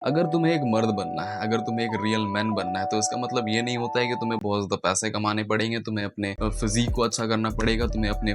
अगर तुम्हें एक मर्द बनना है, अगर तुम्हें एक रियल मैन बनना है, तो इसका मतलब ये नहीं होता है कि तुम्हें बहुत ज़्यादा पैसे कमाने पड़ेंगे, तुम्हें अपने फिजिक को अच्छा करना पड़ेगा, तुम्हें अपने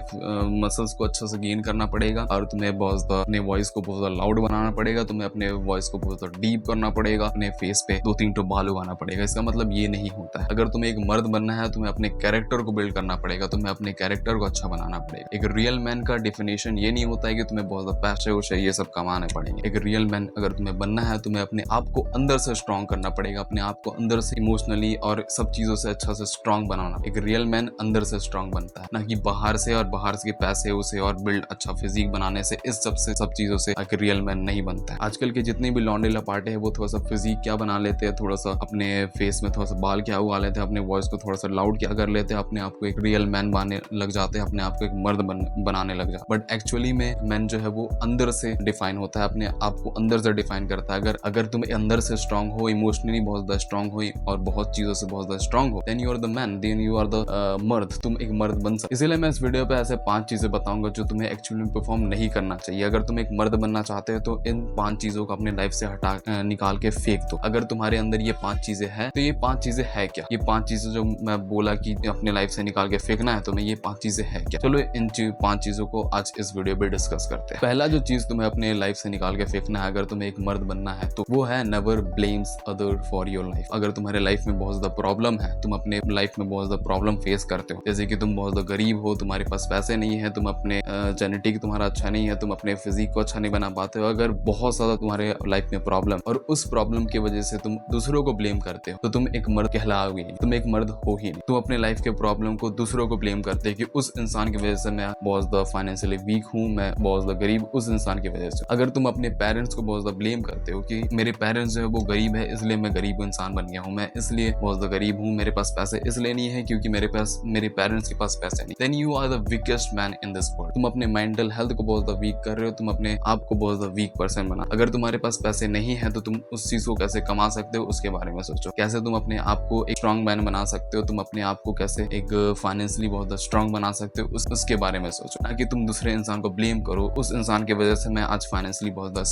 मसल्स को अच्छा से गेन करना पड़ेगा और तुम्हें बहुत ज़्यादा अपने वॉइस को बहुत ज़्यादा लाउड बनाना पड़ेगा, तुम्हें अपने वॉइस को बहुत ज़्यादा डीप करना पड़ेगा, अपने फेस पे 2-3 टो बाल उगाना पड़ेगा। इसका मतलब ये नहीं होता है। अगर तुम्हें एक मर्द बनना है, तुम्हें अपने कैरेक्टर को बिल्ड करना पड़ेगा, तुम्हें अपने कैरेक्टर को अच्छा बनाना पड़ेगा। एक रियल मैन का डेफिनेशन ये नहीं होता है कि तुम्हें बहुत ज़्यादा पैसे वैसे ये सब कमाने पड़ेंगे। एक रियल मैन अगर तुम्हें बनना है, तुम्हें अपने आप को अंदर से स्ट्रॉन्ग करना पड़ेगा, अपने आप को अंदर से इमोशनली और सब चीजों से अच्छा से स्ट्रॉन्ग बनाना। एक रियल मैन अंदर से स्ट्रॉन्ग बनता है, ना कि बाहर से, और बाहर से पैसे उसे और बिल्ड अच्छा फिजिक बनाने से, इस सब चीजों से एक रियल मैन नहीं बनता है। आजकल के जितने भी लौंडे लपाटे हैं वो थोड़ा सा फिजिक क्या बना लेते हैं, थोड़ा सा अपने फेस में थोड़ा सा बाल क्या उगा लेते हैं, अपने वॉइस को थोड़ा सा लाउड क्या कर लेते हैं, अपने आप को एक रियल मैन बनाने लग जाते हैं, अपने आप को एक मर्द बनाने लग जाते हैं। बट एक्चुअली में मैन जो है वो अंदर से डिफाइन होता है, अपने आप को अंदर से डिफाइन करता है। अगर तुम अंदर से स्ट्रॉन्ग हो, इमोशनली बहुत ज्यादा स्ट्रॉन्ग हो और बहुत चीजों से बहुत ज्यादा स्ट्रॉन्ग हो, then you are the man, then you are the मर्द। तुम एक मर्द बन सकते। इसीलिए मैं इस वीडियो पे ऐसे 5 चीजें बताऊंगा जो तुम्हें एक्चुअली में परफॉर्म नहीं करना चाहिए। अगर तुम एक मर्द बनना चाहते हो तो इन 5 चीजों को अपने लाइफ से हटा निकाल के फेंक दो। अगर तुम्हारे अंदर ये 5 चीजें हैं तो ये 5 चीजें है क्या? ये 5 चीजें जो मैं बोला कि अपने लाइफ से निकाल के फेंकना है, तो मैं ये 5 चीजें है क्या? चलो इन 5 चीजों को आज इस वीडियो पे डिस्कस करते हैं। पहला जो चीज तुम्हें अपने लाइफ से निकाल के फेंकना है अगर तुम्हें एक मर्द बनना है, तो वो है never blames other for your life. अगर तुम्हारे लाइफ में बहुत ज्यादा प्रॉब्लम है, तुम अपने लाइफ में बहुत ज्यादा प्रॉब्लम फेस करते हो, जैसे कि तुम बहुत ज्यादा गरीब हो, तुम्हारे पास पैसे नहीं है, तुम अपने जेनेटिक तुम्हारा अच्छा नहीं है, तुम अपने फिजिक को अच्छा नहीं बना पाते हो, अगर बहुत ज्यादा तुम्हारे लाइफ में प्रॉब्लम और उस प्रॉब्लम की वजह से तुम दूसरों को ब्लेम करते हो, तो तुम एक मर्द कहलाओगे नहीं, तुम एक मर्द हो ही नहीं। तुम अपने लाइफ के प्रॉब्लम को दूसरों को ब्लेम करते हो कि उस इंसान की वजह से मैं बहुत ज्यादा फाइनेंशियली वीक हूँ, मैं बहुत ज्यादा गरीब, उस इंसान की वजह से। अगर तुम अपने पेरेंट्स को बहुत ज्यादा ब्लेम करते हो कि मेरे पेरेंट्स जो है वो गरीब है इसलिए मैं गरीब इंसान बन गया हूँ, मैं इसलिए बहुत ज्यादा गरीब हूँ, मेरे पास पैसे इसलिए नहीं है क्योंकि मेरे पेरेंट्स के पास पैसे नहीं, then you are the weakest man in this world. तुम अपने मेंटल हेल्थ को बहुत ज्यादा वीक कर रहे हो, तुम अपने आप को बहुत ज्यादा वीक पर्सन बना। अगर तुम्हारे पास पैसे नहीं है तो तुम उस चीज को कैसे कमा सकते हो उसके बारे में सोचो। कैसे तुम अपने आप को एक स्ट्रॉन्ग मैन बना सकते हो, तुम अपने आप को कैसे एक फाइनेंशियली बहुत ज्यादा स्ट्रॉन्ग बना सकते हो उसके बारे में सोचो, ना कि तुम दूसरे इंसान को ब्लेम करो उस इंसान की वजह से मैं आज फाइनेंशियली बहुत ज्यादा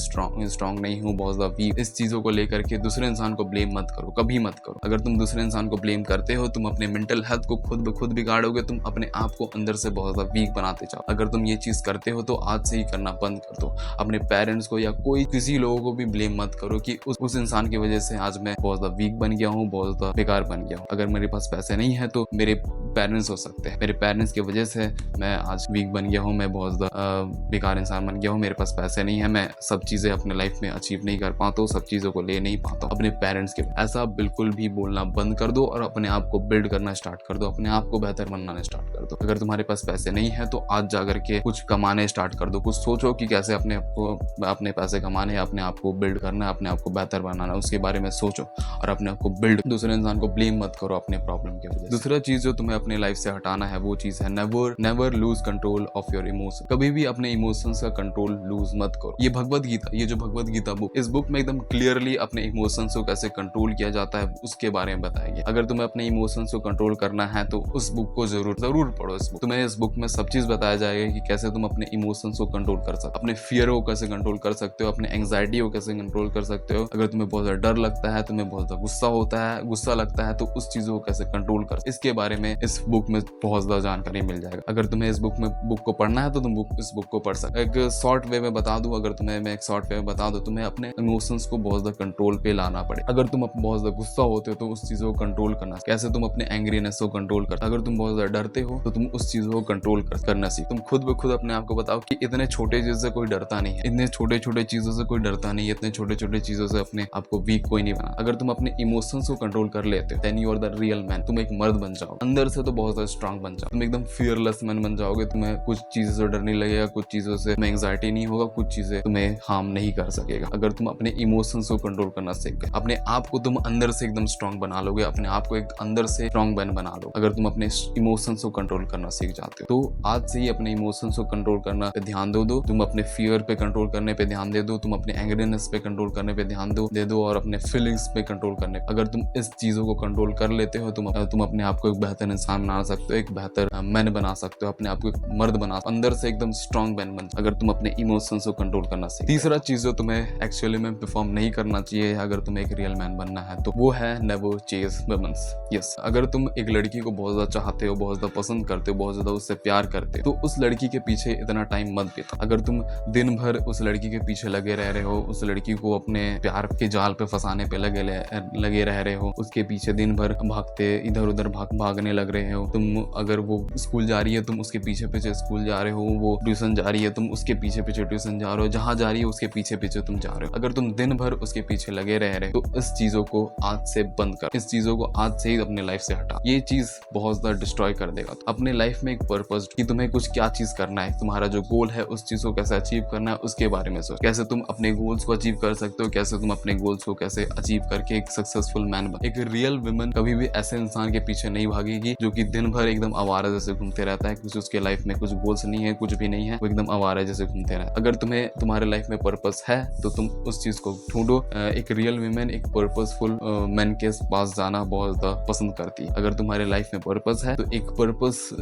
स्ट्रॉन्ग नहीं हूँ, बहुत ज्यादा वीक। इस चीजों को लेकर के दूसरे इंसान को ब्लेम मत करो, कभी मत करो। अगर तुम दूसरे इंसान को ब्लेम करते हो, तुम अपने मेंटल हेल्थ को खुद बिगाड़ोगे, तुम अपने आप को अंदर से बहुत ज्यादा वीक बनाते जाओ। अगर तुम ये चीज करते हो तो आज से ही करना बंद कर दो। अपने पेरेंट्स को या किसी लोगों को भी ब्लेम मत करो कि उस इंसान की वजह से आज मैं बहुत ज्यादा वीक बन गया हूँ, बहुत ज्यादा बेकार बन गया हूँ। अगर मेरे पास पैसे नहीं है तो मेरे पेरेंट्स हो सकते हैं, मेरे पेरेंट्स की वजह से मैं आज वीक बन गया हूँ, मैं बहुत ज्यादा बेकार इंसान बन गया हूँ, मेरे पास पैसे नहीं है, मैं सब चीजें अपने लाइफ में अचीव नहीं कर पाता हूँ, सब चीजों को ले नहीं पाता हूँ अपने पेरेंट्स के। ऐसा बिल्कुल भी बोलना बंद कर दो और अपने आप को बिल्ड करना स्टार्ट कर दो, अपने आप को बेहतर बनाना स्टार्ट कर दो। अगर तुम्हारे पास पैसे नहीं है तो आज जाकर के कुछ कमाने स्टार्ट कर दो, कुछ सोचो कि कैसे अपने पैसे कमाने, अपने आप को बिल्ड करना, अपने आप को बेहतर बनाना, उसके बारे में सोचो और अपने आप को बिल्ड। दूसरे इंसान को ब्लेम मत करो अपने प्रॉब्लम की वजह से। दूसरा चीज जो तुम्हें अपने लाइफ से हटाना है वो चीज है never lose control of your emotion. कभी भी अपने इमोशंस का कंट्रोल लूज मत करो। ये भगवत गीता, ये जो भगवत गीता बुक, इस बुक में एकदम क्लियरली अपने इमोशंस को कैसे कंट्रोल किया जाता है उसके बारे में बताया गया। अगर तुम्हें अपने इमोशंस को कंट्रोल करना है तो उस बुक को जरूर पढ़ो। तुम्हें इस बुक में सब चीज बताया जाएगा कि कैसे तुम अपने इमोशंस को कंट्रोल कर सकते हो, अपने फियर को कैसे कंट्रोल कर सकते हो, अपने एंग्जाइटी को कैसे कंट्रोल कर सकते हो। अगर तुम्हें बहुत ज्यादा डर लगता है, तुम्हें बहुत ज्यादा गुस्सा लगता है तो उस चीजों को कैसे कंट्रोल कर, इसके बारे में इस बुक में बहुत ज्यादा जानकारी मिल जाएगा। अगर तुम्हें इस बुक को पढ़ना है तो तुम इस बुक को पढ़ सकते। एक शॉर्ट वे में बता दूं, अगर तुम्हें मैं एक शॉर्ट वे में बता दूं, तुम्हें अपने इमोशंस को बहुत ज्यादा कंट्रोल पे लाना पड़े। अगर तुम बहुत ज्यादा गुस्सा होते हो तो उस चीजों को कंट्रोल करना, कैसे तुम अपने एंग्रीनेस को कंट्रोल कर। अगर तुम बहुत ज्यादा डरते हो तो तुम उस चीजों को कंट्रोल करना सीख। तुम खुद ब खुद अपने आप को बताओ कि इतने छोटे चीज से कोई डरता नहीं है, इतने छोटे चीजों से कोई डरता नहीं है, इतने छोटे चीजों से अपने आप को वीक कोई नहीं बना। अगर तुम अपने इमोशंस को कंट्रोल कर लेते हो then you are the real man. तुम एक मर्द बन जाओ, अंदर से तो बहुत ज्यादा स्ट्रॉन्ग बन जाओ, तुम एकदम फियरलेस मैन बन जाओगे। तुम्हें कुछ चीजों से डर नहीं लगेगा, कुछ चीजों से तुम्हें एंग्जाइटी नहीं होगा, कुछ चीजें तुम्हें हार्म नहीं कर सकेगा। अगर तुम अपने इमोशंस को कंट्रोल करना सीख गए, अपने आप को तुम अंदर से एकदम स्ट्रॉन्ग बना लोगे, अपने आप को एक अंदर से स्ट्रॉन्ग मैन बना लो। अगर तुम अपने इमोशंस को कंट्रोल करना सीख जाते हो तो आज से ही अपने इमोशंस को कंट्रोल करना पे ध्यान दो। तुम अपने फियर पे कंट्रोल करने पे ध्यान दे दो, तुम अपने एंग्रीनेस पे कंट्रोल करने पे ध्यान दे दो और अपने फीलिंग्स पे कंट्रोल करने। अगर तुम इस चीजों को कंट्रोल कर लेते हो तुम अपने आप को एक बेहतर इंसान इंसान बना सकते हो, एक बेहतर मैन बना सकते हो, अपने आप को एक मर्द बना, अंदर से एकदम स्ट्रॉन्ग मैन बन, अगर तुम अपने इमोशंस को कंट्रोल करना सीख। तीसरा चीज जो तुम्हें एक्चुअली में परफॉर्म नहीं करना चाहिए अगर तुम्हें एक रियल मैन बनना है, तो वो है नेवर चेज वुमेन्स। यस, अगर तुम एक लड़की को बहुत ज्यादा चाहते हो, बहुत ज्यादा पसंद करते हो, बहुत ज्यादा उससे प्यार करते हो, तो उस लड़की के पीछे इतना टाइम मत बिताओ। अगर तुम दिन भर उस लड़की के पीछे लगे रह रहे हो, उस लड़की को अपने प्यार के जाल पे फंसाने पे लगे रह रहे हो, उसके पीछे दिन भर भागते इधर उधर भागने लग रहे हो, तुम अगर वो स्कूल जा रही है तुम उसके पीछे पीछे स्कूल जा रहे हो, वो ट्यूशन जा रही है तुम उसके पीछे पीछे ट्यूशन जा रहे हो, जहां जा रही है उसके पीछे पीछे तुम जा रहे हो, अगर तुम दिन भर उसके पीछे लगे रह रहे हो, तो इस चीजों को आज से बंद कर, इस चीजों को आज से ही अपने लाइफ से हटा। ये चीज बहुत ज्यादा डिस्ट्रॉय कर देगा। तो अपने लाइफ में एक पर्पस कि तुम्हें कुछ क्या चीज करना है, तुम्हारा जो गोल है उस चीज को कैसे अचीव करना है उसके बारे में सोच, कैसे तुम अपने गोल्स को अचीव कर सकते हो, कैसे तुम अपने गोल्स को कैसे अचीव करके एक सक्सेसफुल मैन बन। एक रियल वुमन कभी भी ऐसे इंसान के पीछे नहीं भागेगी जो कि दिन भर एकदम आवारा जैसे घूमते रहता है, कुछ उसके लाइफ में कुछ गोल्स नहीं है, कुछ भी नहीं है, वो एकदम आवारा जैसे घूमते रहता है। अगर तुम्हें तुम्हारे लाइफ में पर्पस है तो तुम उस चीज को ढूंढो। एक रियल वुमेन एक पर्पसफुल मैन के पास जाना बहुत ज्यादा पसंद करती है। अगर तुम्हारे लाइफ में पर्पस है तो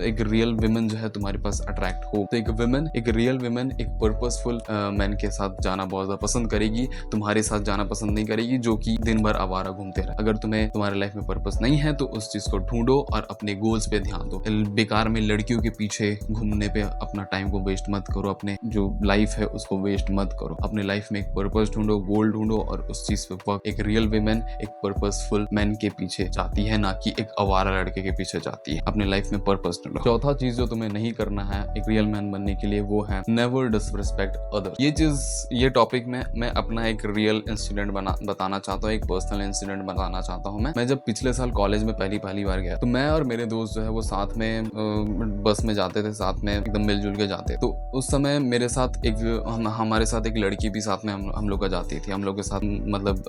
एक रियल वुमेन जो है तुम्हारे पास अट्रैक्ट हो, तो एक रियल वुमेन एक पर्पसफुल मैन के साथ जाना बहुत ज्यादा पसंद करेगी, तुम्हारे साथ जाना पसंद नहीं करेगी जो कि दिन भर आवारा घूमते रहे। अगर तुम्हें तुम्हारे लाइफ में पर्पस नहीं है तो उस चीज को ढूंढो और अपने गोल्स पे ध्यान दो। बेकार में लड़कियों के पीछे घूमने पे अपना टाइम को वेस्ट मत करो, अपने जो लाइफ है उसको वेस्ट मत करो। अपने लाइफ में एक पर्पस ढूंढो, गोल ढूंढो और उस चीज पे वर्क। एक रियल वुमेन एक पर्पसफुल मैन के पीछे जाती है, ना कि एक आवारा लड़के के पीछे जाती है। अपने लाइफ में पर्पस ढूंढो। चौथा चीज जो तुम्हें नहीं करना है एक रियल मैन बनने के लिए वो है नेवर डिसरिस्पेक्ट अदर। ये टॉपिक में मैं अपना एक रियल इंसिडेंट बताना चाहता हूँ, एक पर्सनल इंसिडेंट बताना चाहता हूँ। मैं जब पिछले साल कॉलेज में पहली बार गया तो मैं और मेरे दोस्त जो है वो साथ में बस में जाते थे, साथ में एकदम मिलजुल के जाते। तो उस समय मेरे साथ हमारे साथ एक लड़की भी साथ में हम लोग का जाती थी, हम लोग के साथ मतलब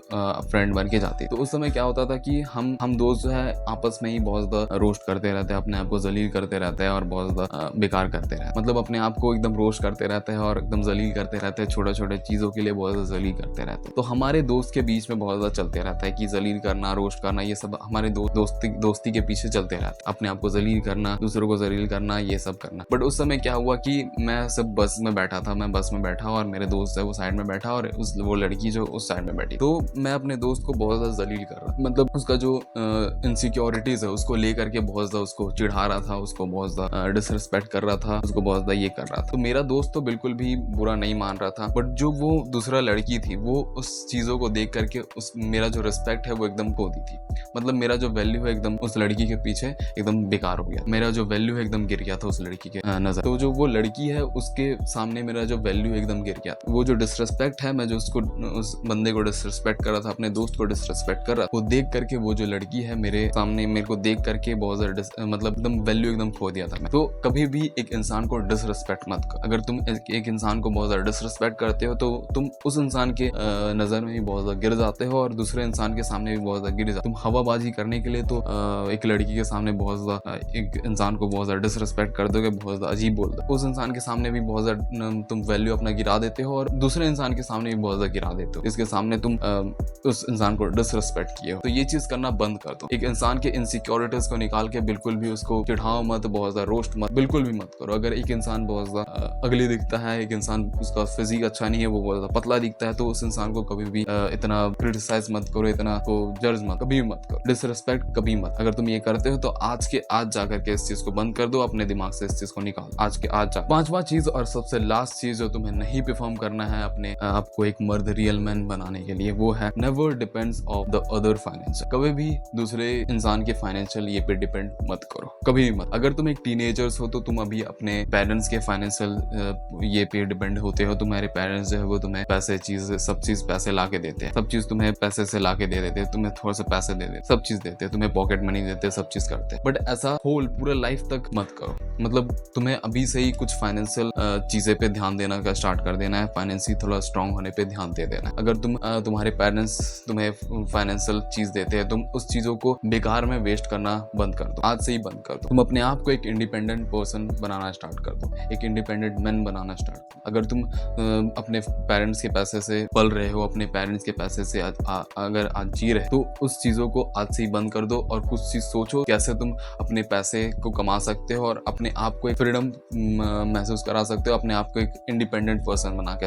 फ्रेंड बन के जाती। तो उस समय क्या होता था कि हम दोस्त जो है आपस में ही बहुत ज्यादा रोस्ट करते रहते हैं, अपने आप को जलील करते रहते हैं और बहुत ज्यादा बेकार करते रहते हैं। मतलब अपने आप को एकदम रोस्ट करते रहते हैं और एकदम जलील करते रहते हैं, छोटे छोटे चीजों के लिए बहुत ज्यादा जलील करते रहते हैं। तो हमारे दोस्त के बीच में बहुत ज्यादा चलते रहता है कि जलील करना, रोस्ट करना, ये सब हमारे दोस्ती के पीछे चलते रहता है। अपने आप को जलील करना, दूसरों को जलील करना, ये सब करना। बट उस समय क्या हुआ कि मैं सब बस में बैठा था, मैं बस में बैठा और मेरे दोस्त है वो साइड में बैठा और वो लड़की जो उस साइड में बैठी। तो मैं अपने दोस्त को बहुत ज्यादा जलील कर रहा, मतलब उसका जो इनसिक्योरिटीज है उसको लेकर के बहुत ज्यादा उसको चिढ़ा रहा था, उसको बहुत ज्यादा डिसरिस्पेक्ट कर रहा था, उसको बहुत ज्यादा ये कर रहा था। तो मेरा दोस्त तो बिल्कुल भी बुरा नहीं मान रहा था, बट जो वो दूसरा लड़की थी वो उस चीजों को देख करके मेरा जो रिस्पेक्ट है वो एकदम खो दी थी। मतलब मेरा जो वैल्यू है एकदम उस लड़की के पीछे एकदम बेकार हो गया, मेरा जो वैल्यू है एकदम गिर गया था उस लड़की के नजर। तो जो वो लड़की है उसके सामने मेरा जो वैल्यू एकदम गिर गया था। वो जो डिसरिस्पेक्ट है, मैं जो उस बंदे को डिसरिस्पेक्ट कर रहा था, अपने दोस्त को डिसरिस्पेक्ट कर रहा था, वो देख करके वो जो लड़की है मेरे सामने मेरे को देख करके बहुत ज्यादा मतलब एकदम वैल्यू एकदम खो दिया था मैं। तो कभी भी एक इंसान को डिसरिस्पेक्ट मत करो। अगर तुम एक इंसान को बहुत ज्यादा डिसरिस्पेक्ट करते हो तो तुम उस इंसान के नजर में भी बहुत ज्यादा गिर जाते हो और दूसरे इंसान के सामने भी बहुत ज्यादा गिर जाते हो। तुम हवाबाजी करने के लिए तो एक लड़की के सामने बहुत ज्यादा एक इंसान को बहुत ज्यादा डिसरिस्पेक्ट कर दोगे, बहुत ज्यादा अजीब बोल दो, उस इंसान के सामने भी बहुत ज्यादा तुम वैल्यू अपना गिरा देते हो और दूसरे इंसान के सामने भी बहुत ज्यादा गिरा देते हो। इसके सामने तुम उस इंसान को डिसरिस्पेक्ट किए हो। तो ये चीज करना बंद कर दो। एक इंसान के इनसिक्योरिटीज को निकाल के बिल्कुल भी उसको चिढ़ाओ मत, बहुत ज्यादा रोस्ट मत, बिल्कुल भी मत करो। अगर एक इंसान बहुत ज्यादा अगली दिखता है, एक इंसान उसका फिजिक अच्छा नहीं है, वो बहुत ज्यादा पतला दिखता है, तो उस इंसान को कभी भी इतना क्रिटिसाइज मत करो, इतना को जज मत, कभी भी मत करो, डिसरिस्पेक्ट कभी मत। अगर तुम ये करते हो तो आज के आज जाकर के इस चीज को बंद कर दो, अपने दिमाग से इस चीज को निकालो आज के आज जा। पांचवा चीज और सबसे लास्ट चीज जो तुम्हें नहीं परफॉर्म करना है अपने आपको एक मर्द रियल मैन बनाने के लिए वो है never depends of the other financial. कभी भी दूसरे इंसान के फाइनेंशियल ये पे डिपेंड मत करो, कभी भी मत। अगर तुम एक टीनेजर्स हो तो तुम अभी अपने पेरेंट्स के फाइनेंशियल ये पे डिपेंड होते हो। तुम्हारे पेरेंट्स जो है वो तुम्हें पैसे सब चीज पैसे ला के देते हैं, सब चीज तुम्हें पैसे से ला के दे देते हैं, तुम्हें थोड़ा सा पैसे दे देते, सब चीज देते हैं, तुम्हें पॉकेट मनी देते हैं, सब चीज करते हैं। बट ऐसा होल पूरा लाइफ तक मत करो। मतलब तुम्हें अभी से ही कुछ फाइनेंशियल चीजें पे ध्यान देना का स्टार्ट कर देना है, फाइनेंशियली थोड़ा स्ट्रांग होने पे ध्यान दे देना है। अगर तुम्हारे पेरेंट्स तुम्हें फाइनेंशियल चीज देते हैं, तुम उस चीजों को बेकार में वेस्ट करना बंद कर दो, आज से ही बंद कर दो। तुम अपने आप को एक इंडिपेंडेंट पर्सन बनाना स्टार्ट कर दो, एक इंडिपेंडेंट मैन बनाना स्टार्ट कर दो। अगर तुम अपने पेरेंट्स के पैसे से पल रहे हो, अपने पेरेंट्स के पैसे से अगर आज जी रहे तो उस चीजों को आज से ही बंद कर दो और कुछ चीज सोचो कैसे तुम अपने पैसे को कमा सकते हो और अपने आप को एक फ्रीडम महसूस करा सकते हो, अपने आप को एक इंडिपेंडेंट पर्सन बना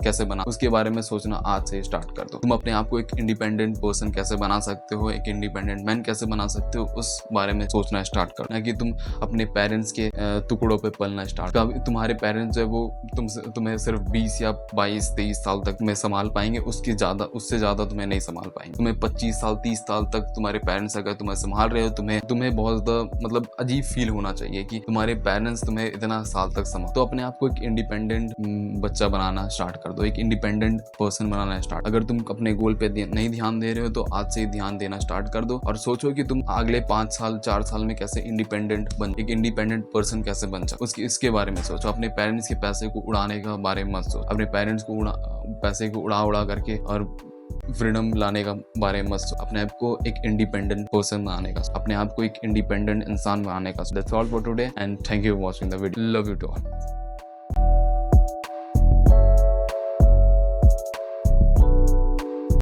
कैसे बना, उसके बारे में सोचना आज से स्टार्ट कर दो। तुम अपने आप को एक इंडिपेंडेंट पर्सन कैसे बना सकते हो, एक इंडिपेंडेंट मैन कैसे बना सकते हो, उस बारे में सोचना स्टार्ट करो, ना कि तुम अपने पेरेंट्स के टुकड़ों पे पलना स्टार्ट। तुम्हारे पेरेंट्स जो है वो तुम्हें सिर्फ 20 या 22-23 साल तक तुम्हें संभाल पाएंगे, उससे ज्यादा तुम्हें नहीं संभाल पाएंगे। तुम्हें 25 साल 30 साल तक तुम्हारे पेरेंट्स अगर तुम्हें संभाल रहे हो, तुम्हें बहुत ज्यादा मतलब अजीब फील होना चाहिए कि तुम्हारे पेरेंट्स तुम्हें इतना साल तक संभाल। तो अपने आप को एक इंडिपेंडेंट बच्चा बनाना स्टार्ट कर दो, एक इंडिपेंडेंट पर्सन बनाना स्टार्ट। अगर तुम अपने गोल पे नहीं ध्यान दे रहे हो तो आज से ही ध्यान देना स्टार्ट कर दो और सोचो कि तुम अगले 5 साल 4 साल में कैसे एक इंडिपेंडेंट पर्सन कैसे बन सकते, इसके बारे में सोचो। अपने पेरेंट्स के पैसे को उड़ाने का बारे में मत सोचो, अपने पेरेंट्स को पैसे को उड़ा करके और फ्रीडम लाने का बारे में मत सोचो। अपने आप को एक इंडिपेंडेंट पर्सन बनाने का, अपने आप को एक इंडिपेंडेंट इंसान बनाने का। That's all for today and thank you for watching the video. Love you to all.